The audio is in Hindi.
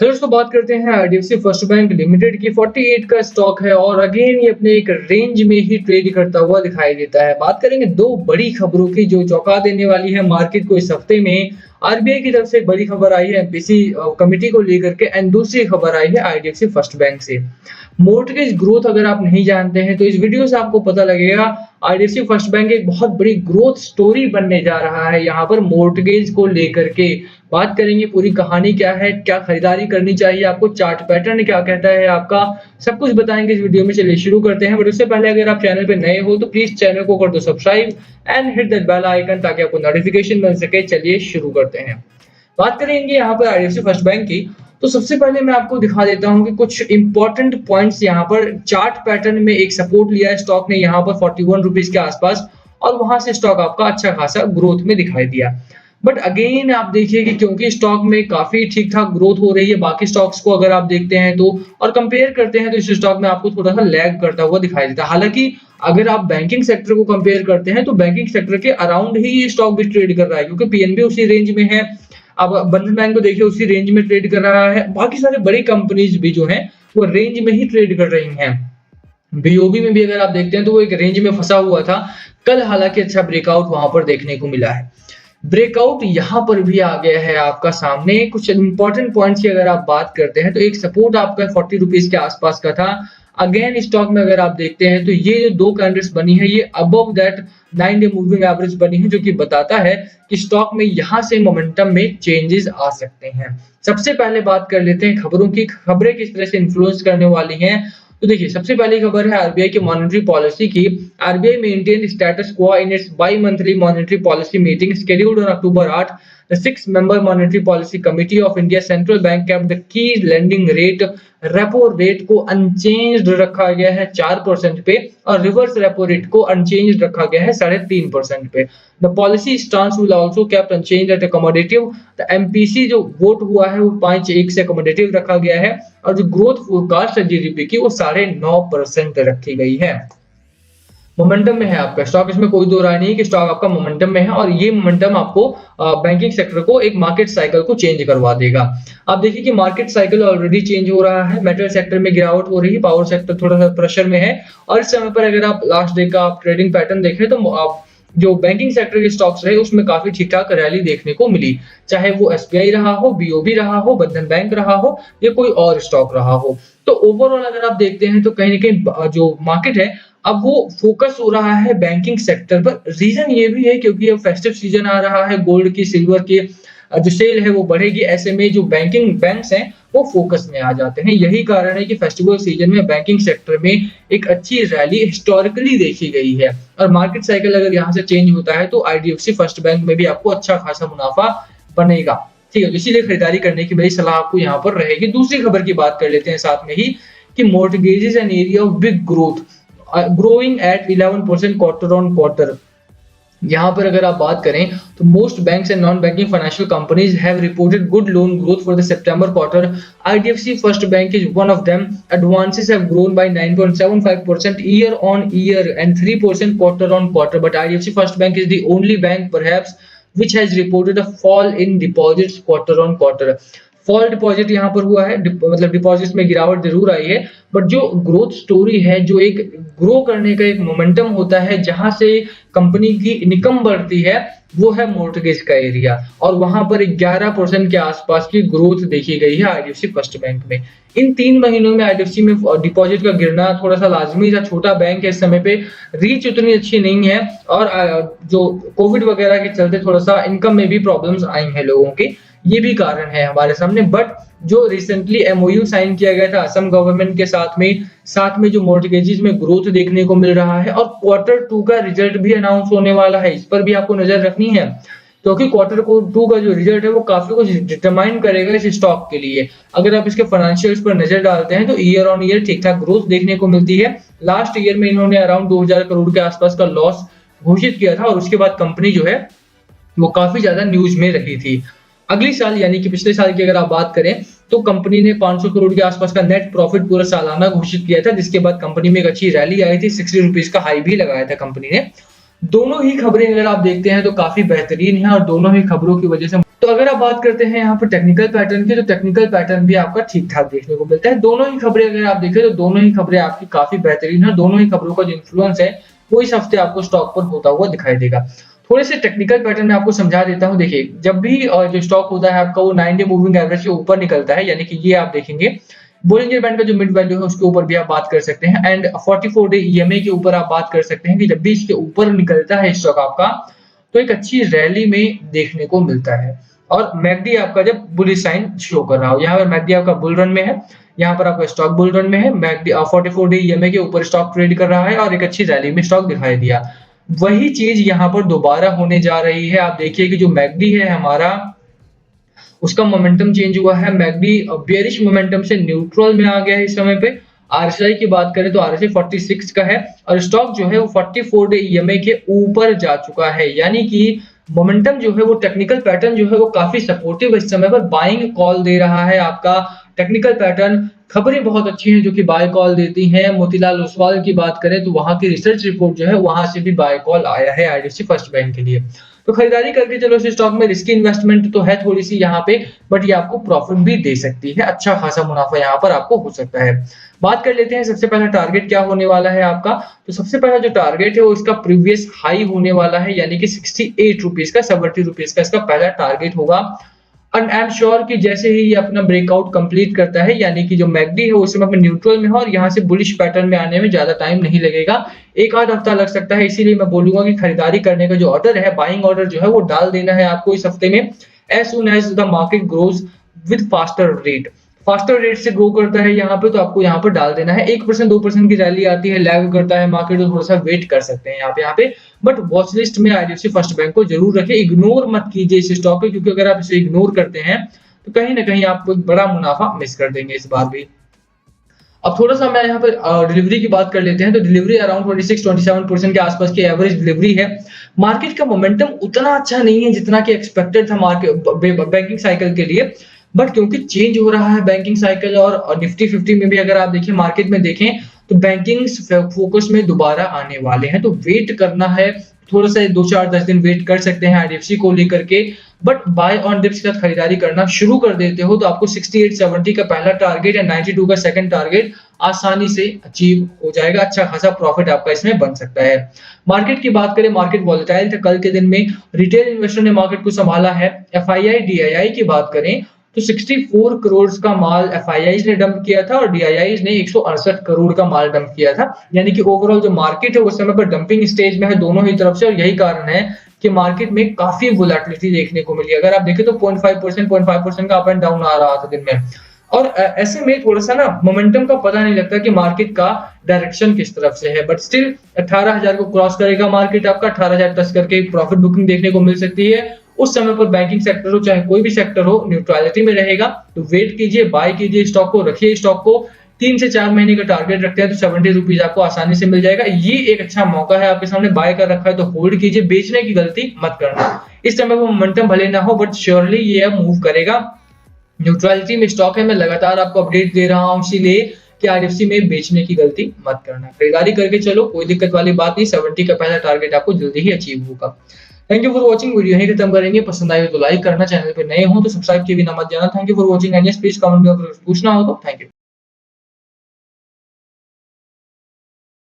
तो दोस्तों बात करते हैं आईडीएफसी फर्स्ट बैंक लिमिटेड की 48 का स्टॉक है और अगेन ये अपने एक रेंज में ही ट्रेड करता हुआ दिखाई देता है। बात करेंगे दो बड़ी खबरों की जो चौंका देने वाली है मार्केट को इस हफ्ते में। आरबीआई की तरफ से एक बड़ी खबर आई है एमपीसी कमिटी को लेकर के एंड दूसरी खबर आई है आईडीएफसी फर्स्ट बैंक से। मोर्टगेज ग्रोथ अगर आप नहीं जानते हैं तो इस वीडियो से आपको पता लगेगा आईडीएफसी फर्स्ट बैंक एक बहुत बड़ी ग्रोथ स्टोरी बनने जा रहा है। यहाँ पर मोर्टगेज को लेकर के बात करेंगे पूरी कहानी क्या है, क्या खरीदारी करनी चाहिए आपको, चार्ट पैटर्न क्या कहता है आपका, सब कुछ बताएंगे इस वीडियो में। चलिए शुरू करते हैं। बट उससे पहले अगर आप चैनल पे नए हो तो प्लीज चैनल को कर दो subscribe and hit that bell icon ताकि आपको नोटिफिकेशन मिल सके। चलिए शुरू करते हैं। बात करेंगे यहाँ पर आईडीएफसी फर्स्ट बैंक की। तो सबसे पहले मैं आपको दिखा देता हूँ कि कुछ इंपॉर्टेंट पॉइंट्स यहाँ पर चार्ट पैटर्न में एक सपोर्ट लिया है स्टॉक ने यहाँ पर 41 रुपीज के आसपास और वहां से स्टॉक आपका अच्छा खासा ग्रोथ में दिखाई दिया। बट अगेन आप देखिए कि क्योंकि स्टॉक में काफी ठीक ठाक ग्रोथ हो रही है बाकी स्टॉक्स को अगर आप देखते हैं तो और कंपेयर करते हैं तो इस स्टॉक में आपको थोड़ा सा लैग करता हुआ दिखाई देता है। हालांकि अगर आप बैंकिंग सेक्टर को कंपेयर करते हैं तो बैंकिंग सेक्टर के अराउंड ही ये स्टॉक भी ट्रेड कर रहा है क्योंकि पीएनबी उसी रेंज में है। अब बंधन बैंक को देखिए उसी रेंज में ट्रेड कर रहा है। बाकी सारे बड़ी कंपनीज भी जो हैं वो रेंज में ही ट्रेड कर रही हैं। बीओबी में भी अगर आप देखते हैं तो वो एक रेंज में फंसा हुआ था। कल हालांकि अच्छा ब्रेकआउट वहां पर देखने को मिला है। ब्रेकआउट यहाँ पर भी आ गया है आपका सामने। कुछ इंपॉर्टेंट पॉइंट्स की अगर आप बात करते हैं तो एक सपोर्ट आपका 40 रुपीज के आसपास का था। अगेन स्टॉक में अगर आप देखते हैं तो ये जो दो कैंडल्स बनी है ये above that 9 day moving average बनी है जो कि बताता है कि स्टॉक में यहाँ से मोमेंटम में चेंजेस आ सकते हैं। सबसे पहले बात कर लेते हैं खबरों की। खबरें किस तरह से इन्फ्लुएंस करने वाली हैं। तो देखिए सबसे पहली खबर है आरबीआई की मॉनेटरी पॉलिसी की। RBI maintain status quo in its by monthly monetary policy meeting scheduled on October 8। The 6-member Monetary Policy Committee of India Central Bank kept the key lending rate repo rate को अनचेंज्ड रखा गया है 4% पे और रिवर्स रेपो रेट को अनचेंज्ड रखा गया है 3.5% पे। The policy stance will also kept unchanged at accommodative. द एमपीसी जो वोट हुआ है वो 5.1 से अकोमोडेटिव रखा गया है और जो ग्रोथ फोरकास्ट है जीडीपी की वो 9.5% रखी गई है। मोमेंटम में है आपका स्टॉक, इसमें कोई दो राय नहीं कि स्टॉक आपका मोमेंटम में है और ये मोमेंटम आपको बैंकिंग सेक्टर को एक मार्केट साइकिल को चेंज करवा देगा। आप देखिए कि मार्केट साइकिल ऑलरेडी चेंज हो रहा है। मेटल सेक्टर में गिरावट हो रही है, पावर सेक्टर थोड़ा सा प्रेशर में है और इस समय पर अगर आप लास्ट डे का आप ट्रेडिंग पैटर्न देखें तो आप जो बैंकिंग सेक्टर के स्टॉक्स रहे उसमें काफी ठीक ठाक रैली देखने को मिली, चाहे वो एसबीआई रहा हो, बीओबी रहा हो, बंधन बैंक रहा हो या कोई और स्टॉक रहा हो। तो ओवरऑल अगर आप देखते हैं तो कहीं ना कहीं जो मार्केट है अब वो फोकस हो रहा है बैंकिंग सेक्टर पर। रीजन ये भी है क्योंकि अब फेस्टिव सीजन आ रहा है, गोल्ड की सिल्वर की जो सेल है वो बढ़ेगी, ऐसे में जो बैंकिंग बैंक्स हैं वो फोकस में आ जाते हैं। यही कारण है कि फेस्टिवल सीजन में बैंकिंग सेक्टर में एक अच्छी रैली हिस्टोरिकली देखी गई है और मार्केट साइकिल अगर यहाँ से चेंज होता है तो आईडीएफसी फर्स्ट बैंक में भी आपको अच्छा खासा मुनाफा बनेगा। ठीक है, इसीलिए खरीदारी करने की मेरी सलाह आपको यहाँ पर रहेगी। दूसरी खबर की बात कर लेते हैं साथ में ही कि mortgages an area of big growth growing at 11% quarter on quarter. यहाँ पर अगर आप बात करें तो most banks and non banking financial companies have reported good loan growth for the September quarter. IDFC first bank is one of them. Advances have grown by 9.75% year on year and 3% quarter on quarter, but IDFC first bank is the only bank perhaps which has reported a fall in deposits quarter on quarter। Fall deposit यहाँ पर हुआ है, मतलब डिपॉजिट्स में गिरावट जरूर आई है बट जो ग्रोथ स्टोरी है, जो एक ग्रो करने का एक मोमेंटम होता है जहां से कंपनी की इनकम बढ़ती है वो है मोर्टगेज का एरिया और वहां पर 11% के आसपास की ग्रोथ देखी गई है आईडीएफसी फर्स्ट बैंक में। इन 3 महीनों में आईडीएफसी में डिपॉजिट का गिरना थोड़ा सा लाजमी था। छोटा बैंक है, इस समय पे रीच उतनी अच्छी नहीं है और जो कोविड वगैरह के चलते थोड़ा सा इनकम में भी प्रॉब्लम्स आई हैं लोगों के, ये भी कारण है हमारे सामने। बट जो रिसेंटली एमओयू साइन किया गया था असम गवर्नमेंट के साथ में जो मॉर्टगेजेस में ग्रोथ देखने को मिल रहा है और क्वार्टर 2 का रिजल्ट भी अनाउंस होने वाला है, इस पर भी आपको नजर रखनी है क्योंकि क्वार्टर 2 का जो रिजल्ट है वो काफी कुछ डिटरमाइन करेगा इस स्टॉक के लिए। अगर आप इसके फाइनेंशियल्स पर नजर डालते हैं तो ईयर ऑन ईयर ठीक ठाक ग्रोथ देखने को मिलती है। लास्ट ईयर में इन्होंने अराउंड 2000 करोड़ के आसपास का लॉस घोषित किया था और उसके बाद कंपनी जो है वो काफी ज्यादा न्यूज में रही थी। अगली साल यानी कि पिछले साल की अगर आप बात करें तो कंपनी ने 500 करोड़ के आसपास का नेट प्रॉफिट पूरा सालाना घोषित किया था, जिसके बाद कंपनी में एक अच्छी रैली आई थी, 60 रुपीज का हाई भी लगाया था कंपनी ने। दोनों ही खबरें अगर आप देखते हैं तो काफी बेहतरीन है और दोनों ही खबरों की वजह से तो अगर आप आप बात करते हैं यहाँ पर टेक्निकल पैटर्न की, तो टेक्निकल पैटर्न भी आपका ठीक-ठाक देखने को मिलता है। दोनों ही खबरें अगर आप देखें तो दोनों ही खबरें आपकी काफ़ी बेहतरीन है। दोनों ही खबरों का जो इन्फ्लुएंस है, वो इस हफ्ते आपको स्टॉक पर होता हुआ दिखाई देगा। थोड़े से टेक्निकल पैटर्न मैं आपको समझा देता हूँ। देखिए, जब भी जो स्टॉक होता है आपका वो 9 डे मूविंग एवरेज के ऊपर निकलता है, यानी कि ये आप देखेंगे बोलिंजर बैंड का जो मिड वैल्यू है उसके ऊपर भी आप बात कर सकते हैं एंड 44 डे ईएमए के ऊपर आप बात कर सकते हैं कि जब भी इसके ऊपर निकलता है स्टॉक आपका, तो एक अच्छी रैली में देखने को मिलता है। और मैकडी आपका जब बुलिश साइन शो कर रहा हो, यहाँ पर मैकडी आपका बुल रन में है, यहाँ पर आपका स्टॉक बुल रन में है, मैकडी 44 डे ईएमए के ऊपर स्टॉक ट्रेड कर रहा है और एक अच्छी रैली में स्टॉक दिखाई दिया। वही चीज यहाँ पर दोबारा होने जा रही है। आप देखिए कि जो मैकडी है हमारा, उसका मोमेंटम चेंज हुआ है। मैकडी बेयरिश मोमेंटम से न्यूट्रल में आ गया है इस समय पे। आरएसआई की बात करें तो आरएसआई 46 का है और स्टॉक जो है वो 44 डे ईएमए के ऊपर जा चुका है, यानी कि मोमेंटम जो है वो टेक्निकल पैटर्न जो है वो काफी सपोर्टिव इस समय पर बाइंग कॉल दे रहा है। आपका टेक्निकल पैटर्न खबरें बहुत अच्छी हैं जो कि बाय कॉल देती हैं। मोतीलाल ओसवाल की बात करें तो वहां की रिसर्च रिपोर्ट जो है वहां से भी बाय कॉल आया है आईडीएफसी फर्स्ट बैंक के लिए। तो खरीदारी करके चलो इस स्टॉक में, रिस्की इन्वेस्टमेंट तो है थोड़ी सी यहाँ पे, बट ये आपको प्रॉफिट भी दे सकती है, अच्छा खासा मुनाफा यहाँ पर आपको हो सकता है। बात कर लेते हैं सबसे पहला टारगेट क्या होने वाला है आपका। तो सबसे पहला जो टारगेट है वो इसका प्रीवियस हाई होने वाला है, यानी कि 68 रुपीज का, 70 रुपीज का इसका पहला टारगेट होगा। एंड आई एम श्योर कि जैसे ही ये अपना ब्रेकआउट कंप्लीट करता है, यानी कि जो मैकडी है उस समय न्यूट्रल में है और यहाँ से बुलिश पैटर्न में आने में ज्यादा टाइम नहीं लगेगा, एक आध हफ्ता लग सकता है। इसीलिए मैं बोलूंगा कि खरीदारी करने का जो ऑर्डर है, बाइंग ऑर्डर जो है वो डाल देना है आपको इस हफ्ते में, as soon as the market grows with faster rate से ग्रो करता है यहाँ पे, तो आपको यहाँ पर डाल देना है। 1% 2% की रैली आती है, लैग करता है मार्केट, तो थोड़ा सा वेट कर सकते हैं यहाँ पे। बट वॉच लिस्ट में आईडीएफसी फर्स्ट बैंक को जरूर रखें, इग्नोर मत कीजिए इस स्टॉक को, क्योंकि अगर आप इसे इग्नोर करते हैं तो कहीं ना कहीं आपको एक बड़ा मुनाफा मिस कर देंगे इस बार भी। अब थोड़ा सा मैं यहाँ पे डिलीवरी की बात कर लेते हैं। तो डिलीवरी अराउंड 26-27% के आसपास की एवरेज डिलीवरी है। मार्केट का मोमेंटम उतना अच्छा नहीं है जितना कि एक्सपेक्टेड था मार्केट बैंकिंग साइकिल के लिए, बट क्योंकि चेंज हो रहा है बैंकिंग साइकिल और निफ्टी 50 में भी अगर आप देखें, मार्केट में देखें तो बैंकिंग फोकस में दोबारा आने वाले हैं, तो वेट करना है थोड़ा सा, 2-4-10 दिन वेट कर सकते हैं आईडीएफसी को लेकर के। बट बाय ऑन डिप्स के साथ खरीदारी करना शुरू कर देते हो तो आपको 68-70 का पहला टारगेट या 92 का सेकंड टारगेट आसानी से अचीव हो जाएगा। अच्छा खासा प्रॉफिट आपका इसमें बन सकता है। मार्केट की बात करें, मार्केट वॉलेटाइल था कल के दिन में, रिटेल इन्वेस्टर ने मार्केट को संभाला है। एफआईआई डीआईआई की बात करें तो 64 करोड़ का माल एफआईआई ने डंप किया था और डीआईआई ने 168 करोड़ का माल डंप किया था, यानी कि ओवरऑल जो मार्केट है उस समय पर डंपिंग स्टेज में है दोनों ही तरफ से, और यही कारण है कि मार्केट में काफी वोलेटिलिटी देखने को मिली। अगर आप देखें तो 0.5% का अप एंड डाउन आ रहा था दिन में, और ऐसे में थोड़ा सा ना मोमेंटम का पता नहीं लगता कि मार्केट का डायरेक्शन किस तरफ से है। बट स्टिल 18,000 को क्रॉस करेगा मार्केट आपका, 18,000 टच करके प्रॉफिट बुकिंग देखने को मिल सकती है। उस समय पर बैंकिंग सेक्टर हो चाहे कोई भी सेक्टर हो, न्यूट्रलिटी में रहेगा, तो वेट कीजिए, बाय कीजिए स्टॉक को, रखिए स्टॉक को। 3 से 4 महीने का टारगेट रखते हैं तो 70 रुपीज आपको आसानी से मिल जाएगा। ये एक अच्छा मौका है आपके सामने, बाय कर रखा है तो होल्ड कीजिए, बेचने की गलती मत करना। इस समय वो मोमेंटम भले ना हो बट श्योरली ये अब मूव करेगा। न्यूट्रलिटी में स्टॉक है, मैं लगातार आपको अपडेट दे रहा हूँ, इसीलिए कि आईडीएफसी में बेचने की गलती मत करना, खरीदारी करके चलो, कोई दिक्कत वाली बात नहीं। 70 का पहला टारगेट आपको जल्दी ही अचीव होगा। Thank you for watching, video यहीं खत्म करेंगे। पसंद आए तो लाइक करना, चैनल पे नए हो तो सब्सक्राइब किए बिना मत जाना। Thank you for watching and yes please comment में अगर पूछना हो तो। Thank you.